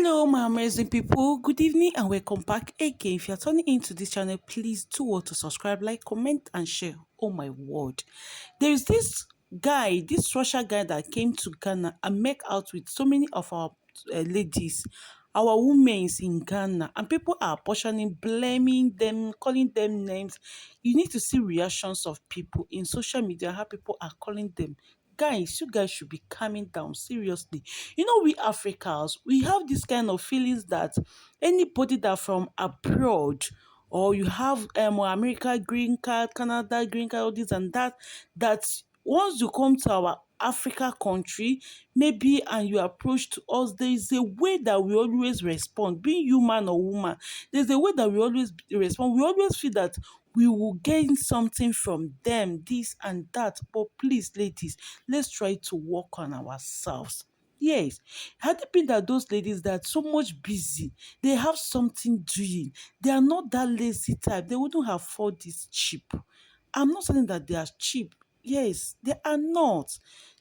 Hello, my amazing people. Good evening and welcome back again. If you're turning into this channel, please do what to subscribe, like, comment, and share. Oh my word. There's this guy, this Russia guy that came to Ghana and make out with so many of our ladies, our women in Ghana, and people are portioning, blaming them, calling them names. You need to see reactions of people in social media, how people are calling them. Guys, you guys should be calming down, seriously. We Africans, we have this kind of feelings that anybody that from abroad, or you have America green card, Canada green card, all this and that, that once you come to our Africa country, maybe and you approach to us, there is a way that we always respond, being human or woman. There's a way that we always respond. We always feel that we will gain something from them, this and that. But please, ladies, let's try to work on ourselves. Yes, had it been that those ladies that are so much busy, they have something doing, they are not that lazy type, they wouldn't have afford this cheap. I'm not saying that they are cheap. Yes, they are not.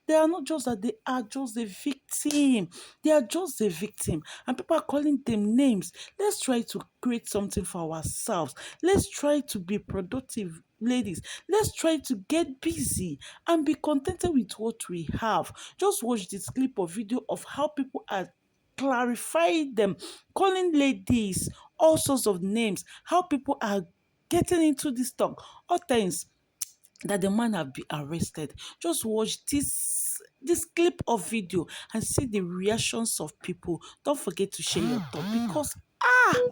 They are not just that, they are just a victim. They are just a victim. And people are calling them names. Let's try to create something for ourselves. Let's try to be productive, ladies. Let's try to get busy and be contented with what we have. Just watch this clip or video of how people are clarifying them, calling ladies all sorts of names, how people are getting into this talk. All things that the man have been arrested. Just watch this clip of video and see the reactions of people. Don't forget to share your thought because it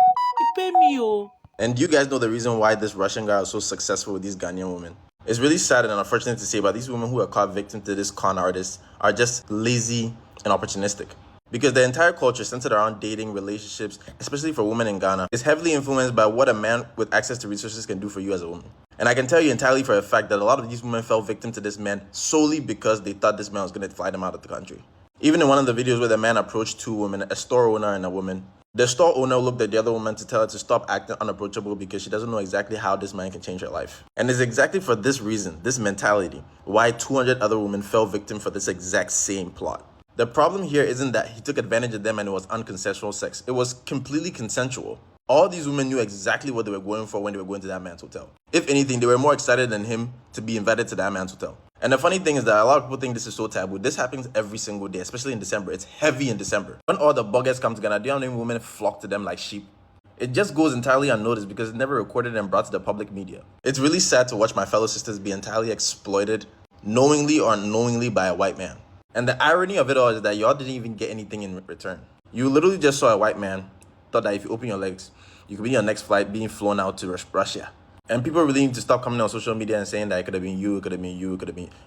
pay me oh. And do you guys know the reason why this Russian guy was so successful with these Ghanaian women? It's really sad and unfortunate to say, but these women who are caught victim to this con artist are just lazy and opportunistic. Because the entire culture centered around dating, relationships, especially for women in Ghana, is heavily influenced by what a man with access to resources can do for you as a woman. And I can tell you entirely for a fact that a lot of these women fell victim to this man solely because they thought this man was going to fly them out of the country. Even in one of the videos where the man approached two women, a store owner and a woman, the store owner looked at the other woman to tell her to stop acting unapproachable because she doesn't know exactly how this man can change her life. And it's exactly for this reason, this mentality, why 200 other women fell victim for this exact same plot. The problem here isn't that he took advantage of them and it was unconsensual sex. It was completely consensual. All these women knew exactly what they were going for when they were going to that man's hotel. If anything, they were more excited than him to be invited to that man's hotel. And the funny thing is that a lot of people think this is so taboo. This happens every single day, especially in December. It's heavy in December. When all the buggers come to Ghana, do you know how many women flock to them like sheep? It just goes entirely unnoticed because it's never recorded and brought to the public media. It's really sad to watch my fellow sisters be entirely exploited, knowingly or unknowingly, by a white man. And the irony of it all is that y'all didn't even get anything in return. You literally just saw a white man, thought that if you open your legs, you could be on your next flight being flown out to Russia. And people really need to stop coming on social media and saying that it could have been you, it could have been you,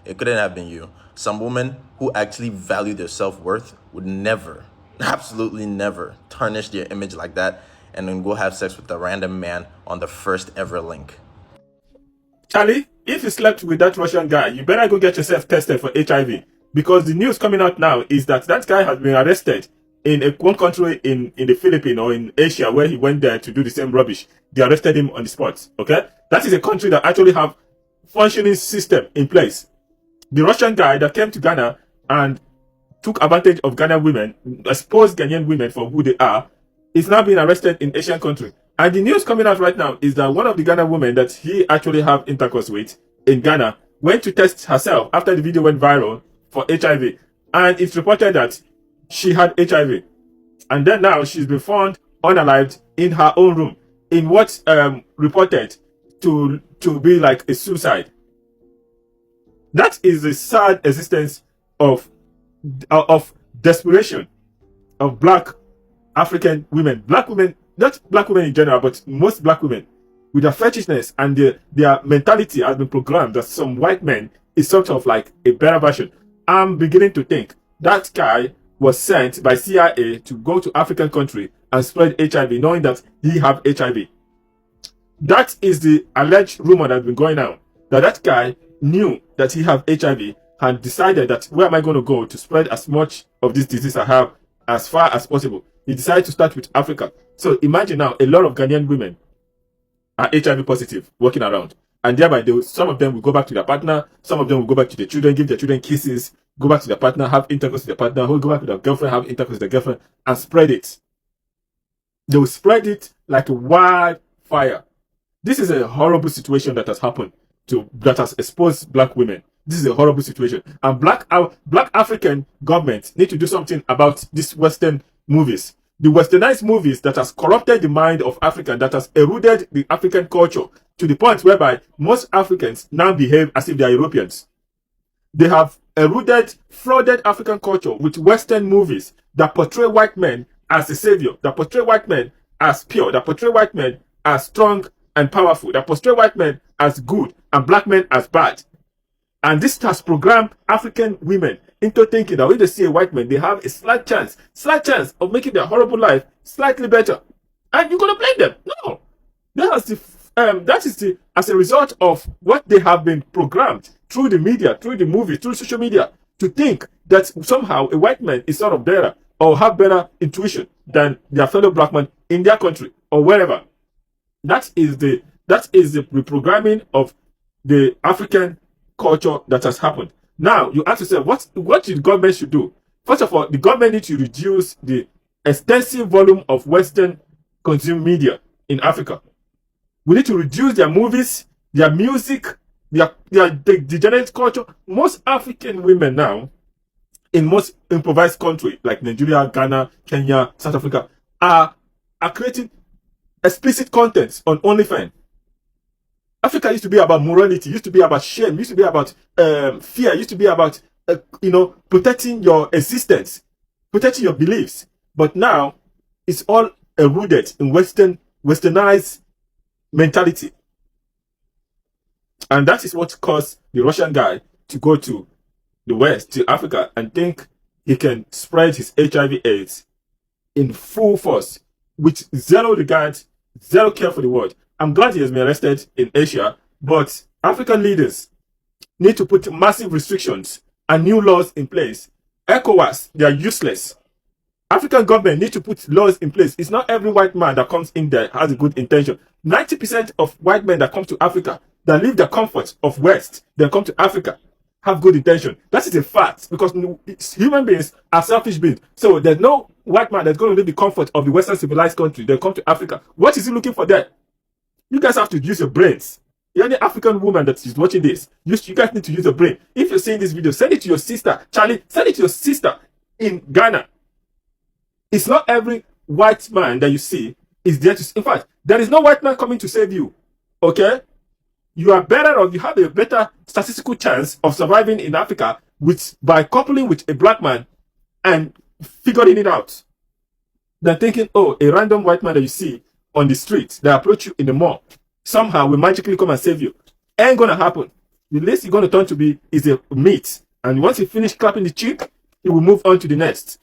it couldn't have been you. Some women who actually value their self-worth would never, absolutely never, tarnish their image like that and then go have sex with a random man on the first ever link. Charlie, if you slept with that Russian guy, you better go get yourself tested for HIV. Because the news coming out now is that that guy has been arrested in one country in the Philippines or in Asia where he went there to do the same rubbish. They arrested him on the spot. Okay? That is a country that actually have functioning system in place. The Russian guy that came to Ghana and took advantage of Ghanaian women, exposed Ghanaian women for who they are, is now being arrested in Asian country. And the news coming out right now is that one of the Ghanaian women that he actually have intercourse with in Ghana went to test herself after the video went viral for HIV. And it's reported that she had HIV. And then now she's been found unalived in her own room in what's reported to be like a suicide. That is the sad existence of desperation of black African women. Black women, not black women in general, but most black women with their fetishness and their mentality has been programmed that some white man is sort of like a better version. I'm beginning to think that guy was sent by CIA to go to African country and spread HIV, knowing that he have HIV. That is the alleged rumor that's been going on. That guy knew that he have HIV and decided that where am I going to go to spread as much of this disease I have as far as possible. He decided to start with Africa. So imagine now a lot of Ghanaian women are HIV positive walking around. And thereby, some of them will go back to their partner. Some of them will go back to their children, give their children kisses, go back to their partner, have intercourse with their partner, who go back to their girlfriend, have intercourse with their girlfriend, and spread it. They will spread it like a wildfire. This is a horrible situation that has happened that has exposed black women. This is a horrible situation, and black African governments need to do something about these Western movies. The westernized movies that has corrupted the mind of African, that has eroded the African culture to the point whereby most Africans now behave as if they are Europeans. They have eroded, flooded African culture with Western movies that portray white men as the savior, that portray white men as pure, that portray white men as strong and powerful, that portray white men as good and black men as bad. And this has programmed African women into thinking that when they see a white man, they have a slight chance of making their horrible life slightly better. And you're gonna blame them? No. That is as a result of what they have been programmed through the media, through the movies, through social media, to think that somehow a white man is sort of better or have better intuition than their fellow black man in their country or wherever. That is the reprogramming of the African culture that has happened. Now you ask yourself, what the government should do? First of all, the government needs to reduce the extensive volume of Western consumed media in Africa. We need to reduce their movies, their music, their degenerate culture. Most African women now, in most impoverished countries like Nigeria, Ghana, Kenya, South Africa, are creating explicit content on OnlyFans. Africa used to be about morality, used to be about shame, used to be about fear, used to be about protecting your existence, protecting your beliefs. But now it's all eroded in westernized mentality. And that is what caused the Russian guy to go to the West, to Africa, and think he can spread his HIV/AIDS in full force with zero regard, zero care for the world. I'm glad he has been arrested in Asia, but African leaders need to put massive restrictions and new laws in place. ECOWAS, they are useless. African government need to put laws in place. It's not every white man that comes in there has a good intention. 90% of white men that come to Africa, that leave the comfort of West, then come to Africa, have good intention. That is a fact, because human beings are selfish beings. So there's no white man that's going to leave the comfort of the Western civilized country, then come to Africa. What is he looking for there? You guys have to use your brains. Any African woman that is watching this, you guys need to use your brain. If you're seeing this video, send it to your sister. Charlie, send it to your sister in Ghana. It's not every white man that you see is there to... In fact, there is no white man coming to save you. Okay? You are better, or you have a better statistical chance of surviving in Africa by coupling with a black man and figuring it out, than thinking, oh, a random white man that you see on the street that approach you in the mall somehow will magically come and save you. Ain't gonna happen. The least you're gonna turn to be is a meat. And once you finish clapping the cheek, you will move on to the next.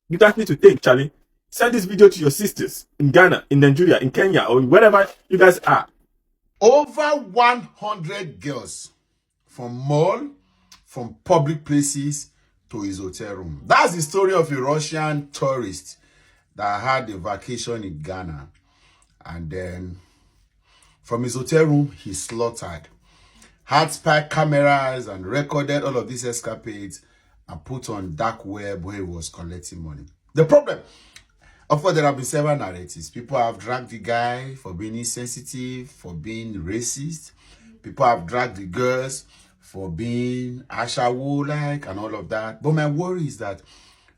You guys need to think, Charlie. Send this video to your sisters in Ghana, in Nigeria, in Kenya, or wherever you guys are. Over 100 girls from mall, from public places to his hotel room. That's the story of a Russian tourist that had a vacation in Ghana. And then from his hotel room, he slaughtered, had spy cameras and recorded all of these escapades and put on dark web where he was collecting money. The problem, of course, there have been several narratives. People have dragged the guy for being insensitive, for being racist. People have dragged the girls for being Ashawo-like and all of that. But my worry is that,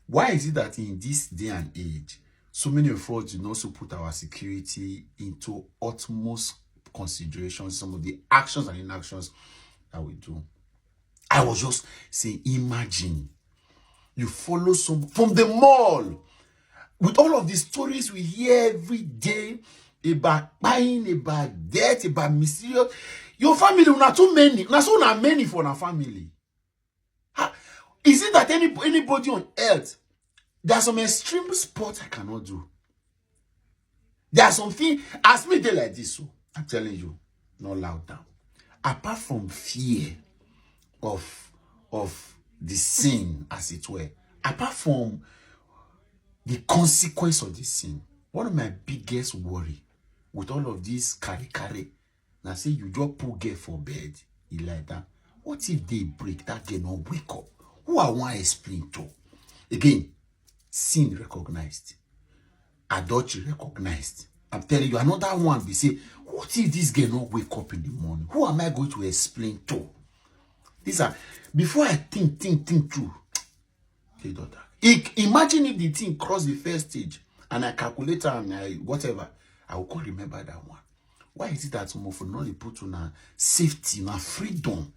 why is it that in this day and age, so many of us do also put our security into utmost consideration, some of the actions and inactions that we do? I was just saying, imagine you follow some from the mall with all of the stories we hear every day about buying, about death, about mysterious. Your family not too many, not so many for our family. Is it that anybody on earth, there's some extreme sports I cannot do? There's something, ask me day like this, so I'm telling you, not loud down. Apart from fear of the sin, as it were, apart from the consequence of the sin, one of my biggest worry with all of this carry, now say you just put girl for bed, you like that. What if they break, that girl not wake up? Who I want to explain to? Again, sin recognized. adultery recognized. I'm telling you, another one be say, what if this girl not wake up in the morning? Who am I going to explain to? These are, before I think through, okay, daughter. Imagine if the thing cross the first stage and I calculate and I whatever, I will can't remember that one. Why is it that some of not they put on a safety, on a freedom?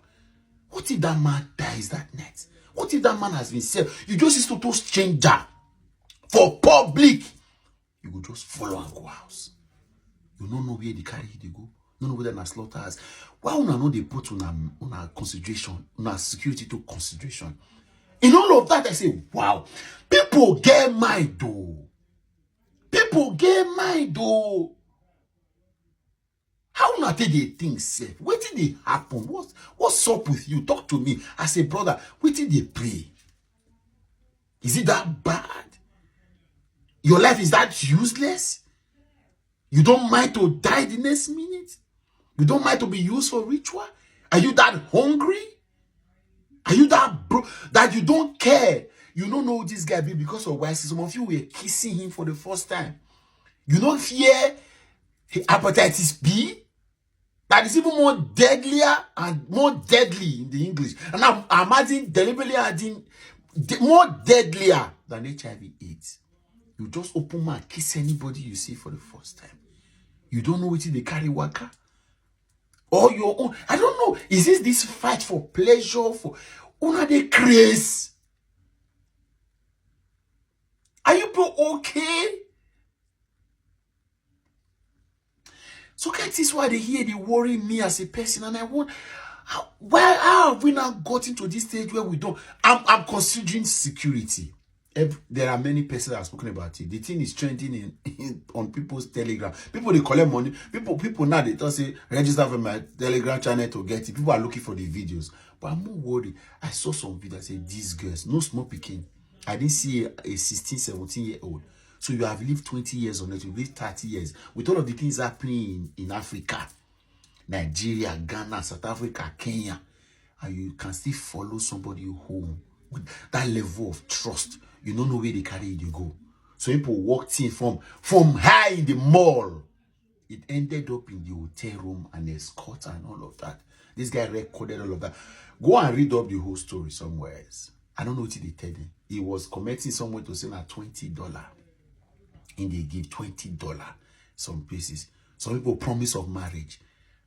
What if that man dies that night? What if that man has been saved? You just used to stranger for public. You go just follow and go house. You don't know where they carry they go. You don't know whether na slaughterhouse. Why una know they put on a consideration, on a security to consideration? In all of that, I say, wow, people get mind though. People get mind though. How not did they think safe? What did they happen? What's up with you? Talk to me. I say, brother, what did they pray? Is it that bad? Your life is that useless? You don't mind to die the next minute? You don't mind to be used for ritual? Are you that hungry? Are you that bro that you don't care? You don't know who this guy be because of why some of you were kissing him for the first time. You don't fear hepatitis B? That is even more deadlier and more deadly in the English. And I'm adding, deliberately adding, more deadlier than HIV/AIDS. You just open mouth, kiss anybody you see for the first time. You don't know what they carry waka. Or your own. I don't know. Is this fight for pleasure? For una they craze? Are you people okay? So this is why they hear they worry me as a person, and I want how have we now got into this stage where we don't? I'm considering security. There are many persons that have spoken about it. The thing is trending on people's Telegram. People they collect money. People now they just say register for my Telegram channel to get it. People are looking for the videos, but I'm more worried. I saw some videos that say these girls, no small picking. I didn't see a 16, 17-year-old. So you have lived 20 years on it, you've lived 30 years. With all of the things happening in Africa, Nigeria, Ghana, South Africa, Kenya, and you can still follow somebody home with that level of trust. You don't know where they carry it, you go. So people walked in from high in the mall. It ended up in the hotel room and escort and all of that. This guy recorded all of that. Go and read up the whole story somewhere else. I don't know what they tell him. He was commenting somewhere to say at $20. And they give $20 some places. Some people promise of marriage.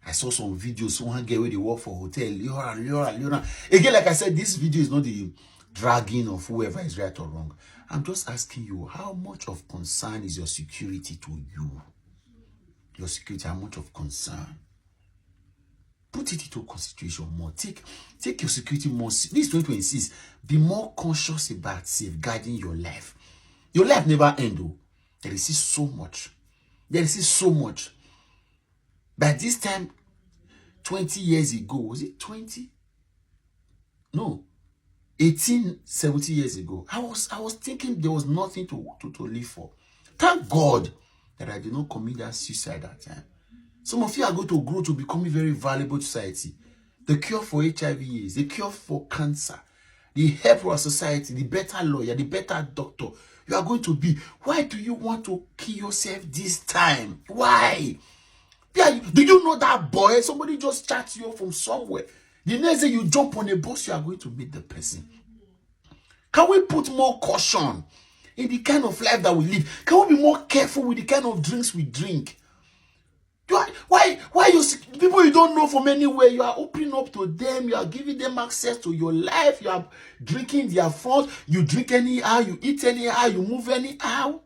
I saw some videos, someone get where they work for hotel. Again, like I said, this video is not the dragging of whoever is right or wrong. I'm just asking you, how much of concern is your security to you? Your security, how much of concern? Put it into consideration more. Take your security more. This 2026, be more conscious about safeguarding your life. Your life never ends though. There is so much. There is so much. By this time, 20 years ago, was it 20? No. 18, 70 years ago. I was thinking there was nothing to live for. Thank God that I did not commit that suicide that time. Some of you are going to grow to become very valuable to society. The cure for HIV is the cure for cancer. The help for our society, the better lawyer, the better doctor. You are going to be. Why do you want to kill yourself this time? Why? Yeah, do you know that boy? Somebody just chats you from somewhere. The next day you jump on a bus, you are going to meet the person. Can we put more caution in the kind of life that we live? Can we be more careful with the kind of drinks we drink? Why you people you don't know from anywhere, you are opening up to them, you are giving them access to your life, you are drinking their funds, you drink anyhow, you eat anyhow, you move anyhow.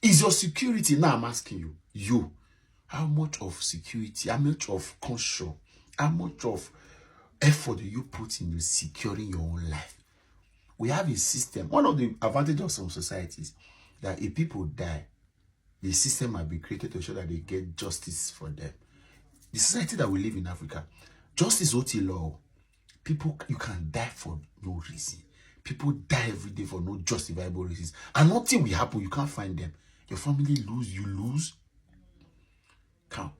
Is your security? Now I'm asking you, how much of security, how much of conscience, how much of effort do you put in securing your own life? We have a system. One of the advantages of some societies that if people die, the system might be created to ensure that they get justice for them. The society that we live in Africa, justice is law. People, you can die for no reason. People die every day for no justifiable reasons. And nothing will happen. You can't find them. Your family lose, you lose.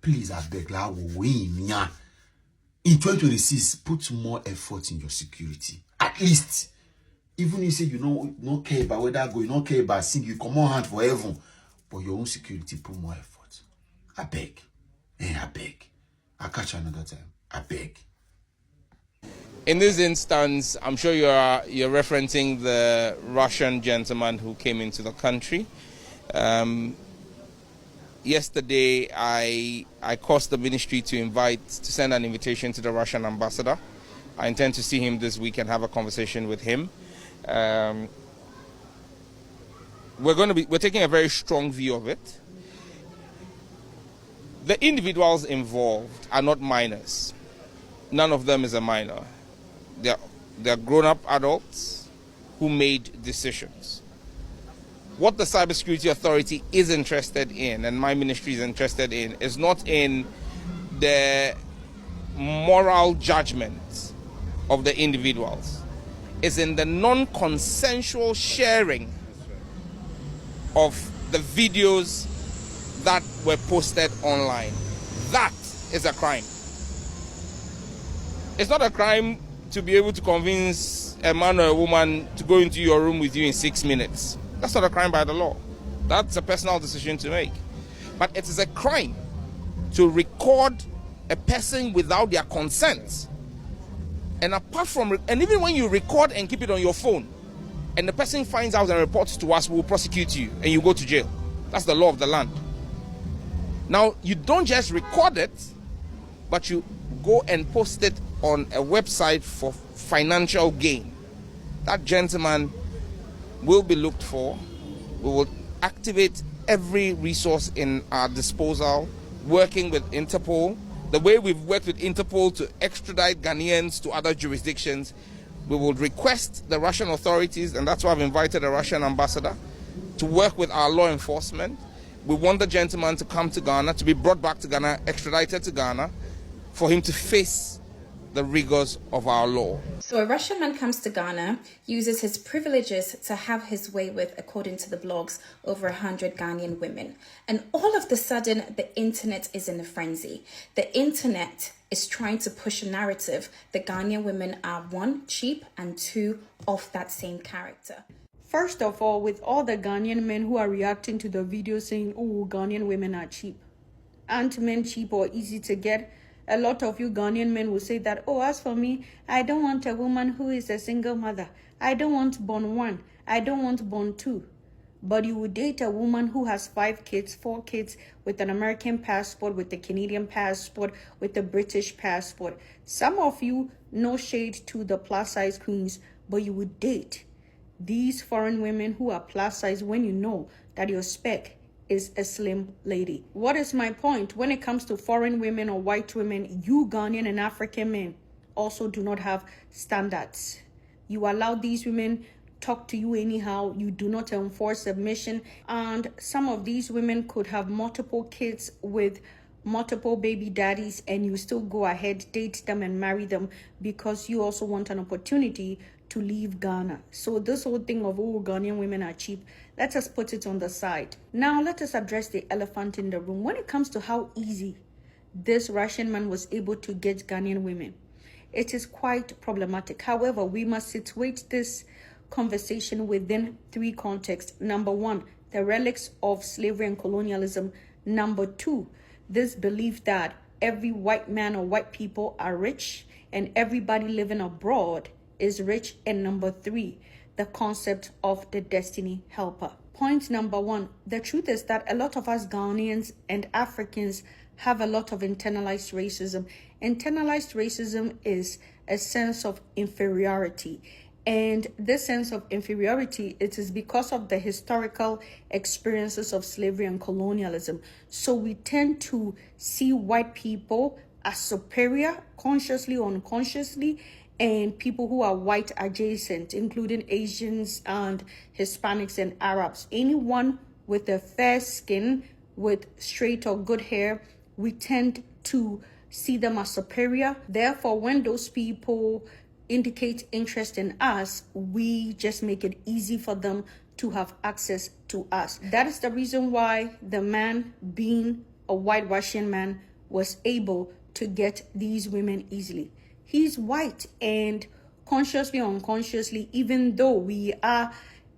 Please, I beg, I will win. Yeah. In 2026, put more effort in your security. At least. Even if you say you don't care about whether go, you don't care about sin, you come on hand for heaven. but your own security put more effort. I beg. I beg. I'll catch you another time. I beg. In this instance, I'm sure you're referencing the Russian gentleman who came into the country. Yesterday, I caused the ministry to send an invitation to the Russian ambassador. I intend to see him this week and have a conversation with him. We're taking a very strong view of it. The individuals involved are not minors. None of them is a minor. They're grown-up adults who made decisions. What the Cybersecurity Authority is interested in, and my ministry is interested in, is not in the moral judgment of the individuals. It's in the non-consensual sharing of the videos that were posted online. That is a crime. It's not a crime to be able to convince a man or a woman to go into your room with you in 6 minutes. That's not a crime by the law. That's a personal decision to make. But it is a crime to record a person without their consent. And even when you record and keep it on your phone, and the person finds out and reports to us, we will prosecute you and you go to jail. That's the law of the land. Now, you don't just record it, but you go and post it on a website for financial gain. That gentleman will be looked for. We will activate every resource in our disposal, working with Interpol. The way we've worked with Interpol to extradite Ghanaians to other jurisdictions, we will request the Russian authorities, and that's why I've invited a Russian ambassador, to work with our law enforcement. We want the gentleman to come to Ghana, to be brought back to Ghana, extradited to Ghana, for him to face the rigors of our law. So a Russian man comes to Ghana, uses his privileges to have his way with, according to the blogs, over 100 Ghanaian women. And all of the sudden, the internet is in a frenzy. The internet is trying to push a narrative that Ghanaian women are, one, cheap, and two, of that same character. First of all, with all the Ghanaian men who are reacting to the video saying, oh, Ghanaian women are cheap. Aren't men cheap or easy to get? A lot of you Ghanaian men will say that, oh, as for me, I don't want a woman who is a single mother. I don't want born one. I don't want born two. But you would date a woman who has 5 kids, 4 kids, with an American passport, with a Canadian passport, with a British passport. Some of you, no shade to the plus size queens, but you would date these foreign women who are plus size when you know that your spec is a slim lady. What is my point? When it comes to foreign women or white women, you Ghanaian and African men also do not have standards. You allow these women talk to you anyhow. You do not enforce submission. And some of these women could have multiple kids with multiple baby daddies, and you still go ahead, date them and marry them because you also want an opportunity to leave Ghana. So this whole thing of, oh, Ghanaian women are cheap, let us put it on the side. Now let us address the elephant in the room. When it comes to how easy this Russian man was able to get Ghanaian women, it is quite problematic. However, we must situate this conversation within 3 contexts. Number 1, the relics of slavery and colonialism. Number 2, this belief that every white man or white people are rich and everybody living abroad is rich. And number 3, the concept of the destiny helper. Point number 1, the truth is that a lot of us Ghanaians and Africans have a lot of internalized racism. Internalized racism is a sense of inferiority. And this sense of inferiority, it is because of the historical experiences of slavery and colonialism. So we tend to see white people as superior, consciously or unconsciously, and people who are white adjacent, including Asians and Hispanics and Arabs. Anyone with a fair skin, with straight or good hair, we tend to see them as superior. Therefore, when those people indicate interest in us, we just make it easy for them to have access to us. That is the reason why the man, being a white Russian man, was able to get these women easily. He's white, and consciously or unconsciously, even though we are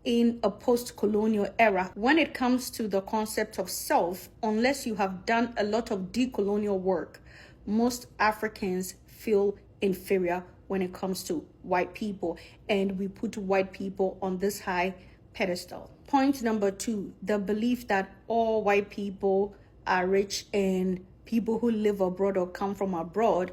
in a post-colonial era. When it comes to the concept of self, unless you have done a lot of decolonial work, most Africans feel inferior when it comes to white people, and we put white people on this high pedestal. Point number 2, the belief that all white people are rich and people who live abroad or come from abroad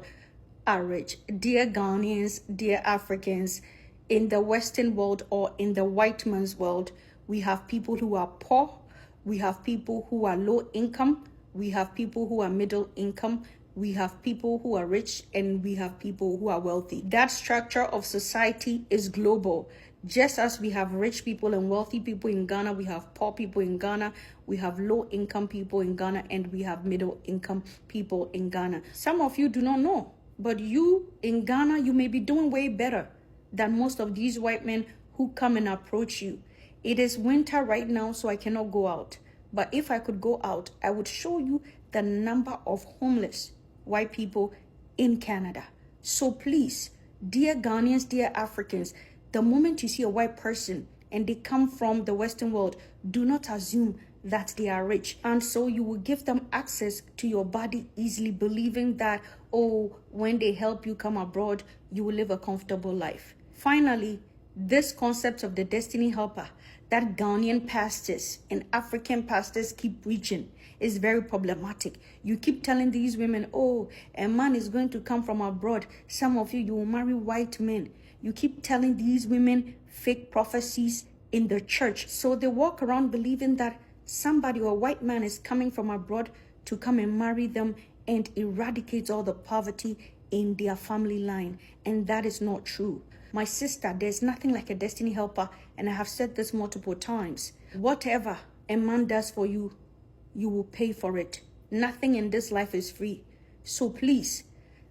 are rich. Dear Ghanaians, dear Africans, in the Western world or in the white man's world, we have people who are poor, we have people who are low income, we have people who are middle income, we have people who are rich, and we have people who are wealthy. That structure of society is global. Just as we have rich people and wealthy people in Ghana, we have poor people in Ghana, we have low income people in Ghana, and we have middle income people in Ghana. Some of you do not know, but you in Ghana, you may be doing way better than most of these white men who come and approach you. It is winter right now, so I cannot go out. But if I could go out, I would show you the number of homeless white people in Canada. So please, dear Ghanaians, dear Africans, the moment you see a white person and they come from the Western world, do not assume that they are rich. And so you will give them access to your body easily, believing that, oh, when they help you come abroad, you will live a comfortable life. Finally, this concept of the destiny helper that Ghanaian pastors and African pastors keep preaching is very problematic. You keep telling these women, oh, a man is going to come from abroad. Some of you will marry white men. You keep telling these women fake prophecies in the church. So they walk around believing that somebody or a white man is coming from abroad to come and marry them and eradicate all the poverty in their family line. And that is not true. My sister, there's nothing like a destiny helper, and I have said this multiple times. Whatever a man does for you, you will pay for it. Nothing in this life is free. So please,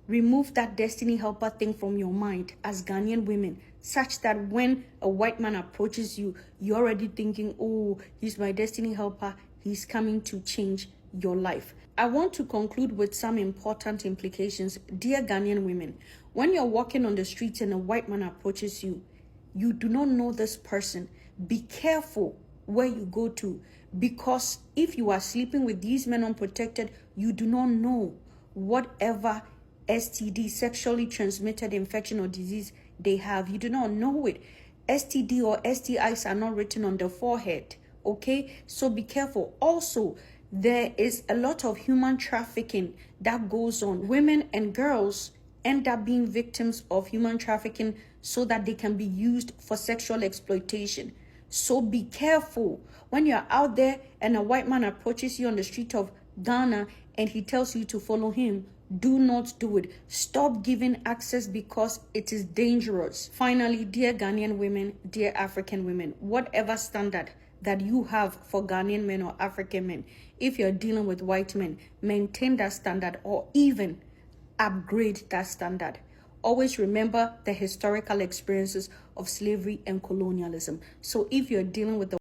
remove that destiny helper thing from your mind as Ghanaian women, such that when a white man approaches you, you're already thinking, oh, he's my destiny helper, he's coming to change your life. I want to conclude with some important implications. Dear Ghanaian women, when you're walking on the streets and a white man approaches you, you do not know this person. Be careful where you go to, because if you are sleeping with these men unprotected, you do not know whatever STD, sexually transmitted infection or disease they have. You do not know it. STD or STIs are not written on the forehead, okay? So be careful. Also, there is a lot of human trafficking that goes on. Women and girls end up being victims of human trafficking so that they can be used for sexual exploitation. So be careful when you're out there and a white man approaches you on the street of Ghana and he tells you to follow him. Do not do it. Stop giving access because it is dangerous. Finally, dear Ghanaian women, dear African women, whatever standard that you have for Ghanaian men or African men, if you're dealing with white men, maintain that standard or even upgrade that standard. Always remember the historical experiences of slavery and colonialism. So if you're dealing with the